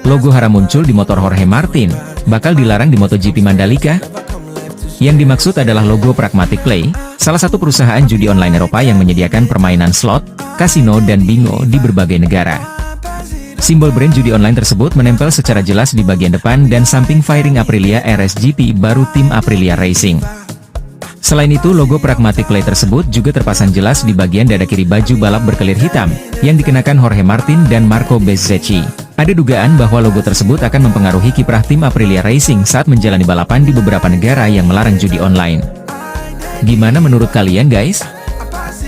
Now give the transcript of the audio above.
Logo haram muncul di motor Jorge Martin, bakal dilarang di MotoGP Mandalika? Yang dimaksud adalah logo Pragmatic Play, salah satu perusahaan judi online Eropa yang menyediakan permainan slot, kasino dan bingo di berbagai negara. Simbol brand judi online tersebut menempel secara jelas di bagian depan dan samping fairing Aprilia RSGP baru tim Aprilia Racing. Selain itu, logo Pragmatic Play tersebut juga terpasang jelas di bagian dada kiri baju balap berkelir hitam, yang dikenakan Jorge Martin dan Marco Bezzecchi. Ada dugaan bahwa logo tersebut akan mempengaruhi kiprah tim Aprilia Racing saat menjalani balapan di beberapa negara yang melarang judi online. Gimana menurut kalian guys?